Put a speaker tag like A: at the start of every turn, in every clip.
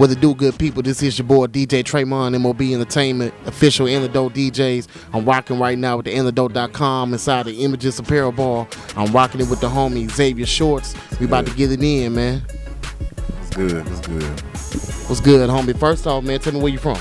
A: What it do, good people? This is your boy DJ Tremon, MOB Entertainment, official Antidote DJs. I'm rocking right now with the Antidote.com inside the Imagez Apparel Bar. I'm rocking it with the homie Xavie Shorts. We about to get it in, man.
B: What's good? What's good?
A: What's good, homie? First off, man, tell me where you from.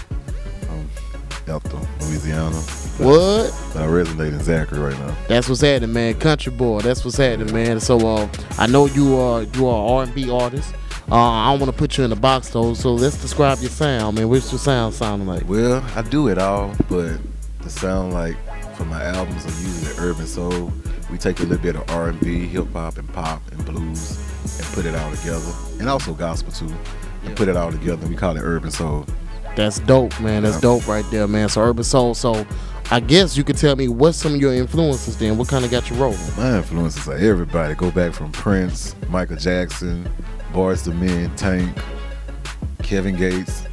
B: Baton, Louisiana.
A: What?
B: But I resonate in Zachary right now.
A: That's what's happening, man. Country boy. That's what's happening, man. So I know you are an R&B artist. I don't want to put you in the box though, so let's describe your sound, man. What's your sound sounding like?
B: Well, I do it all, but the sound like for my albums are usually urban soul. We take a little bit of R&B, hip hop, and pop and blues, and put it all together, and also gospel too, and put it all together. We call it urban soul.
A: That's dope, man. That's dope right there, man. So urban soul. So I guess you could tell me what's some of your influences then. What kind of got you rolling?
B: My influences are everybody. Go back from Prince, Michael Jackson, Boyz II Men, Tank, Kevin Gates.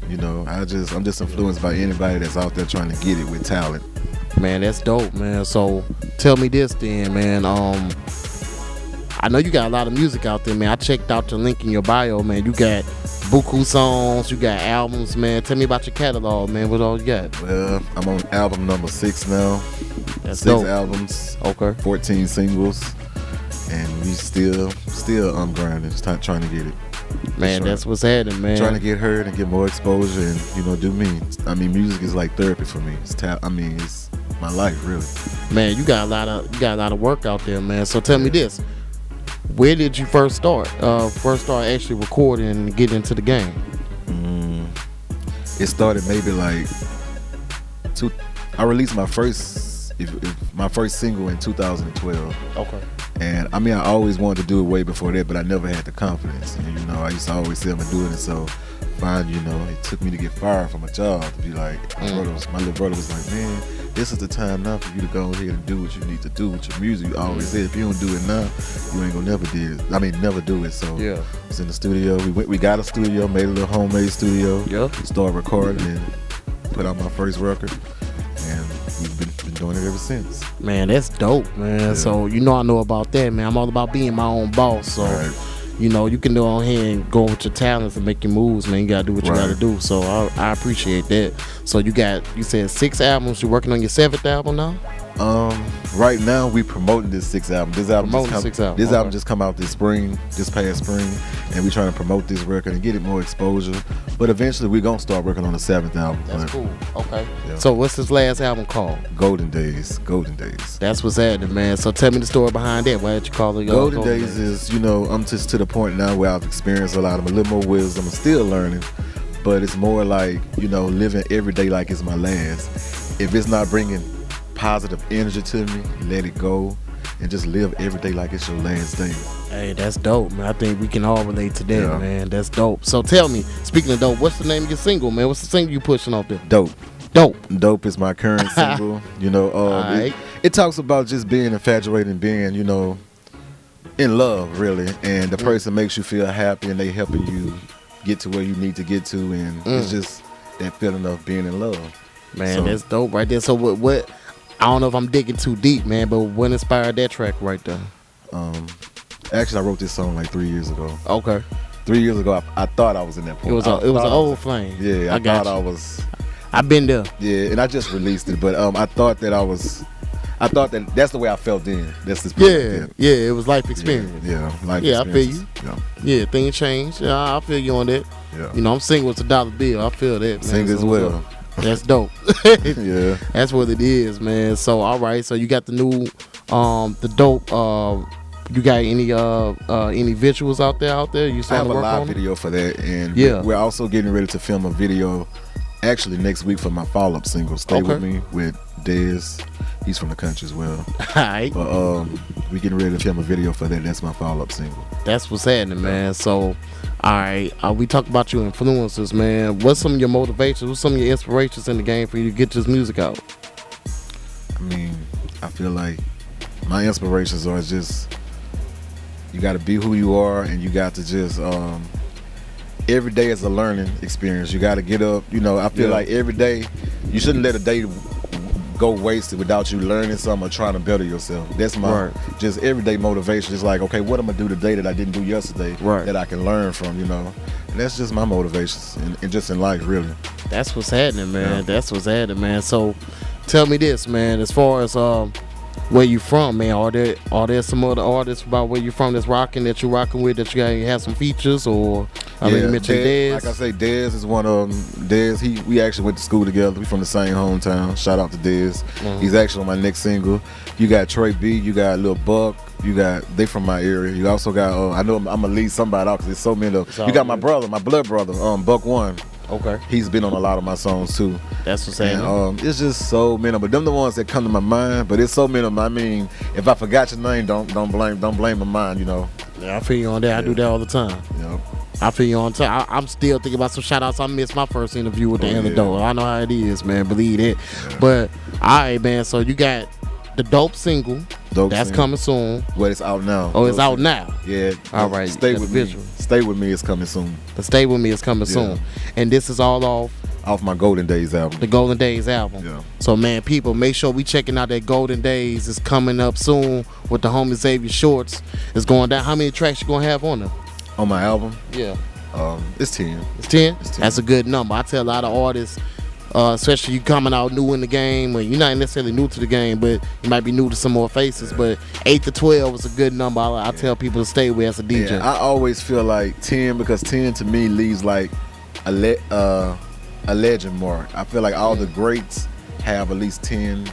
B: You know, I'm just influenced by anybody that's out there trying to get it with talent.
A: Man, that's dope, man. So tell me this then, man. I know you got a lot of music out there, man. I checked out the link in your bio, man. You got buku songs, you got albums, man. Tell me about your catalog, man. What all you got?
B: Well, I'm on album number 6 now.
A: That's
B: 6
A: dope.
B: albums,
A: Okay.
B: 14 singles, and we still grinding, just trying to get it.
A: Man, that's what's happening, man.
B: Trying to get heard and get more exposure, and do me. I mean, music is like therapy for me. It's my life, really.
A: Man, you got a lot of work out there, man. So tell me this. Where did you first start? Actually recording and get into the game?
B: It started maybe like I released my first single in 2012.
A: Okay.
B: And I mean, I always wanted to do it way before that, but I never had the confidence. And I used to always say I'm gonna do it, and so it took me to get fired from a job to be like, my little brother was like, man, this is the time now for you to go ahead and do what you need to do with your music. You always said if you don't do it now, you ain't gonna never do it. So I was in the studio. We got a studio, made a little homemade studio. Yeah. Started recording and put out my first record, and we've been doing it ever since.
A: Man, that's dope, man. Yeah. So I know about that, man. I'm all about being my own boss. So. Right. You can go on here and go with your talents and make your moves, man. You gotta do what you gotta do. So I appreciate that. So you said 6 albums. You working on your 7th album now?
B: Right now we promoting this 6th album. This album just come out this past spring, and we trying to promote this record and get it more exposure. But eventually we're gonna start working on the 7th album.
A: That's cool. Okay. Yeah. So what's this last album called?
B: Golden Days.
A: That's what's happening, man. So tell me the story behind that. Why did you call it
B: Golden Days? Is I'm just to the point now where I've experienced a little more wisdom. I'm still learning, but it's more like living every day like it's my last. If it's not bringing positive energy to me, let it go, and just live every day like it's your last day.
A: Hey, that's dope, man. I think we can all relate to that, man. That's dope. So tell me, speaking of dope, what's the name of your single, man? What's the single you pushing off there?
B: Dope is my current single. It talks about just being infatuated and being in love, really, and the person makes you feel happy and they helping you get to where you need to get to, and it's just that feeling of being in love.
A: Man, that's dope right there. So what I don't know if I'm digging too deep, man, but what inspired that track right there?
B: Actually, I wrote this song like 3 years ago.
A: Okay.
B: 3 years ago, I thought I was in that point.
A: It was an old flame.
B: Yeah, I thought I was.
A: I've been there.
B: Yeah, and I just released it, but I thought that that's the way I felt then. That's this.
A: Yeah, it was life experience.
B: Yeah, life experience.
A: Yeah, I feel you. Yeah, things change. I feel you on that. Yeah. I'm single with $1 bill. I feel that, man.
B: Single as well.
A: That's dope.
B: Yeah,
A: that's what it is, man. So all right, so you got the new the dope you got any visuals out there you
B: I have a live video for that, and we're also getting ready to film a video actually next week for my follow-up single, Stay With Me, with Dez. He's from the country as well.
A: Alright.
B: But we getting ready to film a video for that. That's my follow-up single.
A: That's what's happening, man. So alright, we talked about your influences, man. What's some of your motivations? What's some of your inspirations in the game for you to get this music out?
B: I mean, I feel like my inspirations are just, you got to be who you are, and you got to just every day is a learning experience. You got to get up. I feel like every day you shouldn't let a day go wasted without you learning something or trying to better yourself. That's my just everyday motivation. It's like, okay, what I'm gonna do today that I didn't do yesterday that I can learn from, you know. And that's just my motivations and just in life, really.
A: That's what's happening, man. That's what's happening, man. So tell me this, man, as far as where you from, man, are there some other artists about where you from that's rocking, that you rocking with, that you gotta have some features, or I mean, you mentioned Dez.
B: Like I say, Dez is one of them. Dez, we actually went to school together. We from the same hometown. Shout out to Dez. He's actually on my next single. You got Trey B, you got Lil Buck, they from my area. You also got I know I'm gonna leave somebody out because there's so many of them. You got my brother, my blood brother, Buck One.
A: Okay.
B: He's been on a lot of my songs too.
A: That's what's happening.
B: It's just so many, but them the ones that come to my mind. But it's so many of them. I mean, if I forgot your name, don't blame my mind. You know.
A: Yeah, I feel you on that. I do that all the time.
B: Yep.
A: I feel you on time. I'm still thinking about some shout outs. I missed my first interview with the Antidote. I know how it is, man. Believe it. Yeah. But all right, man. So you got the dope single. That's coming soon.
B: Well, it's out now.
A: Oh, it's out now.
B: Yeah.
A: All right.
B: Stay with me. Stay with me is coming soon.
A: The Stay With Me is coming soon. And this is all off
B: my Golden Days album.
A: The Golden Days album.
B: Yeah.
A: So man, people, make sure we checking out that Golden Days. Is coming up soon with the homie Xavie Shorts. It's going down. How many tracks you gonna have on there?
B: On my album?
A: Yeah.
B: It's 10.
A: It's 10? That's a good number. I tell a lot of artists, especially you coming out new in the game, or you're not necessarily new to the game, but you might be new to some more faces, but 8 to 12 is a good number. I tell people to stay with as a DJ.
B: Yeah, I always feel like 10, because 10 to me leaves like a legend mark. I feel like all the greats have at least 10,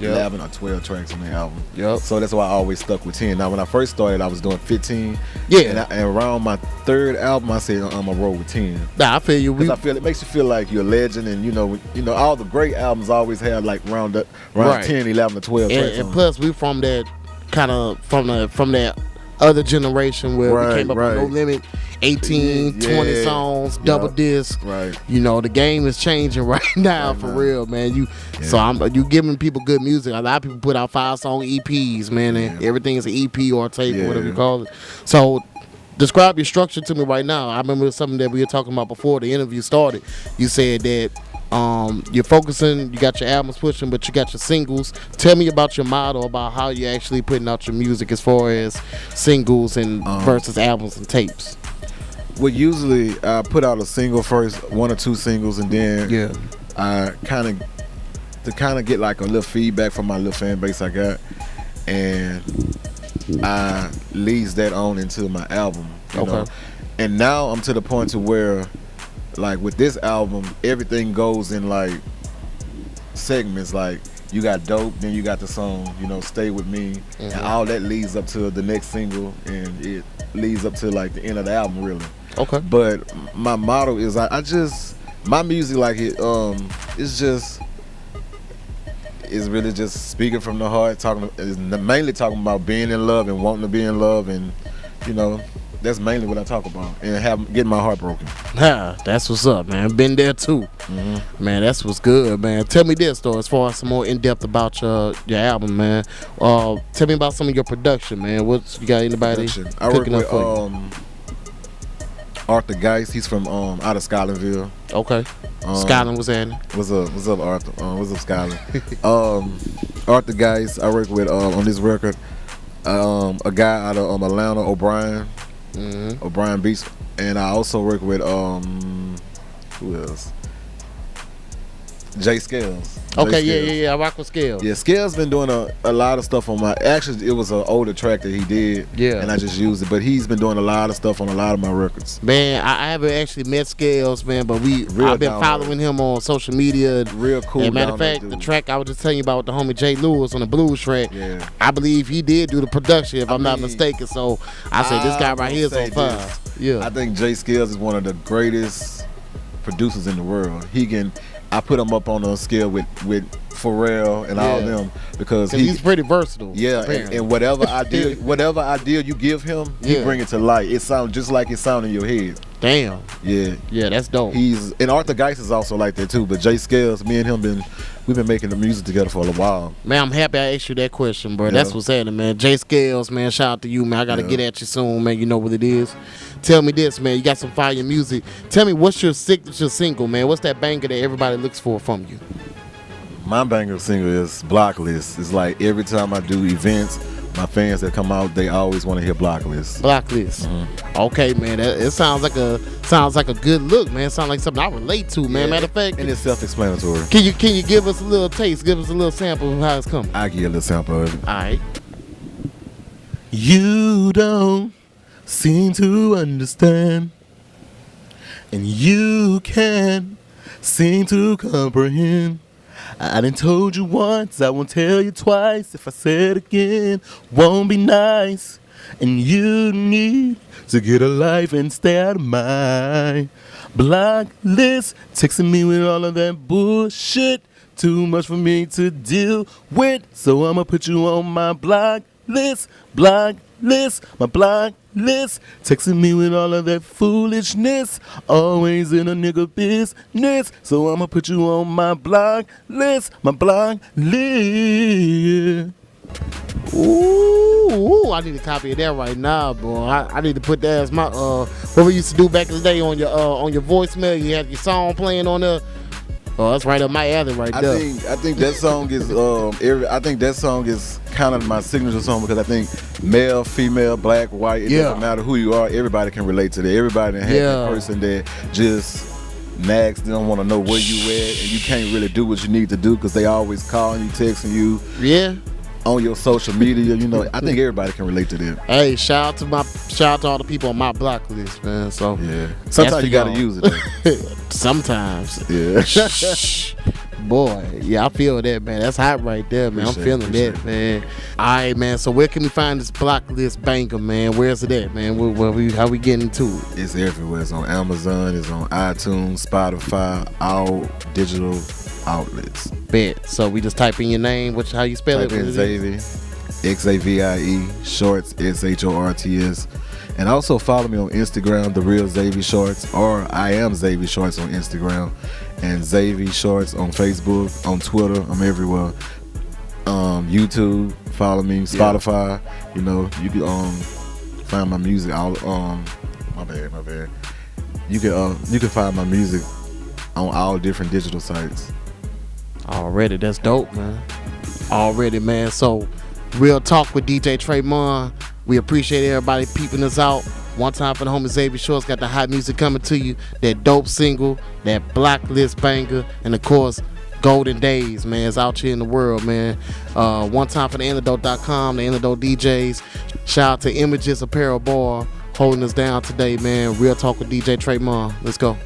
B: 11 or 12 tracks on the album.
A: Yep.
B: So that's why I always stuck with 10. Now when I first started, I was doing 15.
A: Yeah.
B: And around my third album, I said I'm gonna roll with 10.
A: Nah, I feel you.
B: Because I feel it makes you feel like you're a legend, and you know all the great albums always have like around 10, 11 or 12 tracks.
A: And plus we from that kind of from that other generation where we came up with No Limit, 18, 20 songs, double disc.
B: Right.
A: You know, the game is changing right now for real, man. So you giving people good music. A lot of people put out 5-song EPs, man, and everything is an EP or a tape or whatever you call it. So describe your structure to me right now. I remember something that we were talking about before the interview started. You said that you're focusing, you got your albums pushing, but you got your singles. Tell me about your model, about how you're actually putting out your music as far as singles and versus albums and tapes.
B: Well, usually I put out a single first, 1 or 2 singles, and then I kind of get like a little feedback from my little fan base I got, and I leads that on into my album. You know? And now I'm to the point to where, like with this album, everything goes in like segments. Like you got Dope, then you got the song, Stay With Me, and all that leads up to the next single, and it leads up to like the end of the album, really. Okay. But my motto is I just, my music, like it's really just speaking from the heart, mainly talking about being in love and wanting to be in love, and that's mainly what I talk about, and getting my heart broken.
A: That's what's up, man. Been there too. Man, that's what's good, man. Tell me this though, as far as some more in depth about your album, man. Tell me about some of your production, man. You got anybody
B: I work with Arthur Geist. He's from out of Scotlandville.
A: Okay. Scotland was in.
B: What's up, Arthur? What's up, Scotland? Arthur Geist. I work with on this record. A guy out of Atlanta, O'Brien. O'Brien Beach, and I also work with who else? Jay Scales.
A: Okay, yeah, I rock with Scales.
B: Yeah, Scales been doing a lot of stuff on actually it was an older track that he did, and I just used it, but he's been doing a lot of stuff on a lot of my records.
A: Man, I haven't actually met Scales, man, but I've been following him on social media.
B: Real cool.
A: And matter of fact, the track I was just telling you about with the homie Jay Lewis on the blues track, I believe he did do the production, if I'm not mistaken. So I said this guy right here is on fire. Yeah,
B: I think Jay Scales is one of the greatest producers in the world. I put him up on a scale with Pharrell and all them, because
A: he's pretty versatile.
B: Yeah, and whatever idea you give him, he bring it to light. It sounds just like it sounds in your head.
A: Damn.
B: Yeah,
A: that's dope.
B: And Arthur Geist is also like that too. But Jay Scales, me and him we've been making the music together for a while.
A: Man, I'm happy I asked you that question, bro. That's what's happening, man. Jay Scales, man, shout out to you, man. I gotta get at you soon, man. You know what it is. Tell me this, man. You got some fire music. Tell me, what's your signature single, man? What's that banger that everybody looks for from you?
B: My banger single is Block List. It's like every time I do events, my fans that come out, they always want to hear Block List.
A: Block List. Mm-hmm. Okay, man. It sounds like a good look, man. It sounds like something I relate to, man. Yeah. Matter of fact,
B: and it's self-explanatory.
A: Can you give us a little taste? Give us a little sample of how it's coming.
B: I'll give you a little sample of it.
A: All right.
B: You don't seem to understand, and you can't seem to comprehend. I done told you once, I won't tell you twice. If I say it again, won't be nice. And you need to get a life and stay out of my block list. Texting me with all of that bullshit. Too much for me to deal with. So I'ma put you on my block list. Block list, my block list. Texting me with all of that foolishness. Always in a nigga business. So I'ma put you on my block list. My block list.
A: Ooh, I need a copy of that right now, boy. I need to put that as my what we used to do back in the day on your voicemail. You had your song playing on there. Oh, that's right up my alley right there.
B: I think that song is I think that song is kind of my signature song because I think male, female, black, white, it doesn't matter who you are, everybody can relate to that. Everybody has that person that just nags, they don't want to know where you at, and you can't really do what you need to do because they always calling you, texting you.
A: Yeah.
B: On your social media, you know, I think everybody can relate to them.
A: Hey, shout out to all the people on my block list, man. So
B: yeah, sometimes you gotta use it.
A: Sometimes,
B: yeah.
A: Boy, yeah, I feel that, man. That's hot right there, man. I'm feeling that, man. All right, man. So where can we find this block list banger, man? Where's it at, man? How we getting into it?
B: It's everywhere. It's on Amazon. It's on iTunes, Spotify, all digital outlets.
A: Bet. So we just type in your name, how you spell it?
B: Type in Xavie, Xavie, shorts, SHORTS. And also follow me on Instagram, The Real Xavie Shorts, or I Am Xavie Shorts on Instagram, and Xavie Shorts on Facebook, on Twitter. I'm everywhere. YouTube, follow me. Spotify, you know, you can find my music. My bad. You can find my music on all different digital sites.
A: Already, that's dope, man. Already, man. So, Real Talk with DJ Tremon. We appreciate everybody peeping us out. One time for the homie Xavie Shorts, got the hot music coming to you. That dope single, that block list banger, and of course, Golden Days, man. It's out here in the world, man. One time for the antidote.com, the Antidote DJs. Shout out to Imagez Apparel Bar holding us down today, man. Real Talk with DJ Tremon. Let's go.